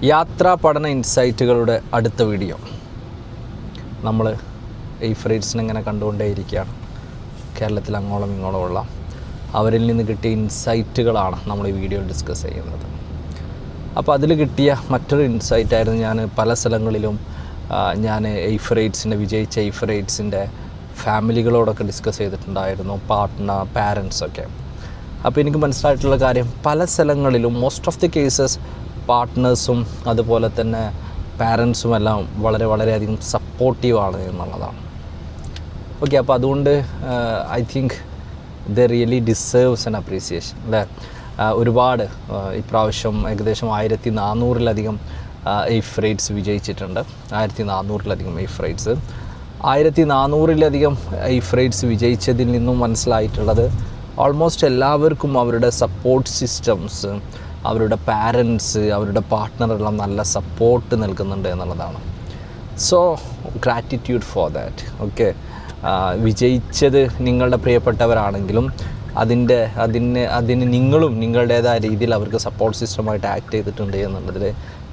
യാത്രാ പഠന ഇൻസൈറ്റുകളുടെ അടുത്ത വീഡിയോ. നമ്മൾ എയ്ഫറേറ്റ്സിനെ ഇങ്ങനെ കണ്ടുകൊണ്ടേയിരിക്കുകയാണ്. കേരളത്തിൽ അങ്ങോളം ഇങ്ങോളമുള്ള അവരിൽ നിന്ന് കിട്ടിയ ഇൻസൈറ്റുകളാണ് നമ്മൾ ഈ വീഡിയോയിൽ ഡിസ്കസ് ചെയ്യുന്നത്. അപ്പോൾ അതിൽ കിട്ടിയ മറ്റൊരു ഇൻസൈറ്റായിരുന്നു, ഞാൻ പല സ്ഥലങ്ങളിലും ഞാൻ വിജയിച്ച എയ്ഫറേറ്റ്സിൻ്റെ ഫാമിലികളോടൊക്കെ ഡിസ്കസ് ചെയ്തിട്ടുണ്ടായിരുന്നു, പാർട്ട്ണർ, പാരൻസൊക്കെ. അപ്പോൾ എനിക്ക് മനസ്സിലായിട്ടുള്ള കാര്യം, പല സ്ഥലങ്ങളിലും മോസ്റ്റ് ഓഫ് ദി കേസസ് പാർട്ട്നേഴ്സും അതുപോലെ തന്നെ പാരൻസും എല്ലാം വളരെയധികം സപ്പോർട്ടീവാണ് എന്നുള്ളതാണ്. ഓക്കെ, അപ്പോൾ അതുകൊണ്ട് I think the really deserves an appreciation അല്ലേ. ഒരുപാട് ഇപ്രാവശ്യം ഏകദേശം 1400-ലധികം എയ്ഫറേറ്റ്സ് വിജയിച്ചിട്ടുണ്ട്. 1400-ലധികം എയ്ഫറേറ്റ്സ്. 1400-ലധികം എയ്ഫറേറ്റ്സ് വിജയിച്ചതിൽ നിന്നും മനസ്സിലായിട്ടുള്ളത്, ഓൾമോസ്റ്റ് എല്ലാവർക്കും അവരുടെ സപ്പോർട്ട് സിസ്റ്റംസ്, അവരുടെ പാരൻസ്, അവരുടെ പാർട്ട്ണറെല്ലാം നല്ല സപ്പോർട്ട് നൽകുന്നുണ്ട് എന്നുള്ളതാണ്. So gratitude for that. Okay, വിജയിച്ചത് നിങ്ങളുടെ പ്രിയപ്പെട്ടവരാണെങ്കിലും അതിന് നിങ്ങളും നിങ്ങളുടേതായ രീതിയിൽ അവർക്ക് സപ്പോർട്ട് സിസ്റ്റമായിട്ട് ആക്ട് ചെയ്തിട്ടുണ്ട് എന്നുള്ളതിൽ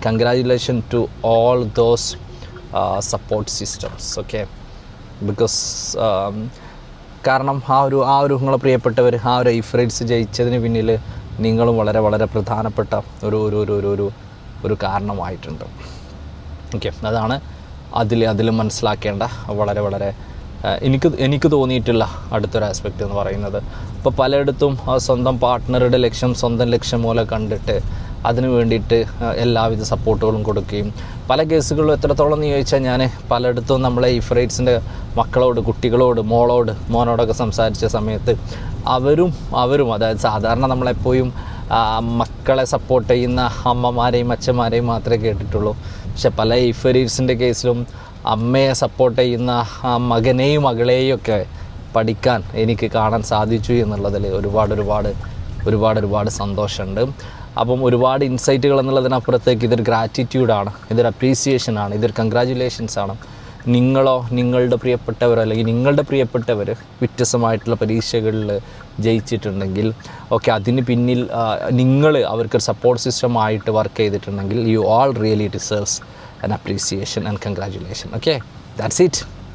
congratulation to all those support systems. Okay, because കാരണം ആ ഒരു നിങ്ങളെ പ്രിയപ്പെട്ടവർ എയ്ഫറേറ്റ്സ് ജയിച്ചതിന് പിന്നിൽ നിങ്ങളും വളരെ പ്രധാനപ്പെട്ട ഒരു കാരണമായിട്ടുണ്ട്. ഓക്കെ, അതാണ് അതിൽ മനസ്സിലാക്കേണ്ട വളരെ എനിക്ക് തോന്നിയിട്ടുള്ള അടുത്തൊരു ആസ്പെക്റ്റ് എന്ന് പറയുന്നത്. ഇപ്പോൾ പലയിടത്തും സ്വന്തം പാർട്ട്ണറുടെ സ്വന്തം ലക്ഷ്യം പോലെ കണ്ടിട്ട് അതിനു വേണ്ടിയിട്ട് എല്ലാവിധ സപ്പോർട്ടുകളും കൊടുക്കുകയും, പല കേസുകളും എത്രത്തോളം എന്ന് ചോദിച്ചാൽ, ഞാൻ പലയിടത്തും നമ്മളെ എയ്ഫറേറ്റ്സിൻ്റെ മക്കളോട്, കുട്ടികളോട്, മോനോടൊക്കെ സംസാരിച്ച സമയത്ത് അവരും അതായത് സാധാരണ നമ്മളെപ്പോഴും മക്കളെ സപ്പോർട്ട് ചെയ്യുന്ന അമ്മമാരെയും അച്ഛന്മാരെയും മാത്രമേ കേട്ടിട്ടുള്ളൂ. പക്ഷെ പല എയ്ഫറേറ്റ്സിൻ്റെ കേസിലും അമ്മയെ സപ്പോർട്ട് ചെയ്യുന്ന മകനെയും മകളെയും ഒക്കെ പഠിക്കാൻ എനിക്ക് കാണാൻ സാധിച്ചു എന്നുള്ളതിൽ ഒരുപാട് സന്തോഷമുണ്ട്. അപ്പം ഒരുപാട് ഇൻസൈറ്റുകൾ എന്നുള്ളതിനപ്പുറത്തേക്ക് ഇതൊരു ഗ്രാറ്റിറ്റ്യൂഡാണ്, ഇതൊരു അപ്രീസിയേഷനാണ്, ഇതൊരു കൺഗ്രാജുലേഷൻസാണ്. നിങ്ങളോ നിങ്ങളുടെ പ്രിയപ്പെട്ടവരോ അല്ലെങ്കിൽ നിങ്ങളുടെ പ്രിയപ്പെട്ടവർ വ്യത്യസ്തമായിട്ടുള്ള പരീക്ഷകളിൽ ജയിച്ചിട്ടുണ്ടെങ്കിൽ, ഓക്കെ, അതിന് പിന്നിൽ നിങ്ങൾ അവർക്കൊരു സപ്പോർട്ട് സിസ്റ്റമായിട്ട് വർക്ക് ചെയ്തിട്ടുണ്ടെങ്കിൽ, you all really deserves an appreciation and congratulations. Okay, that's it.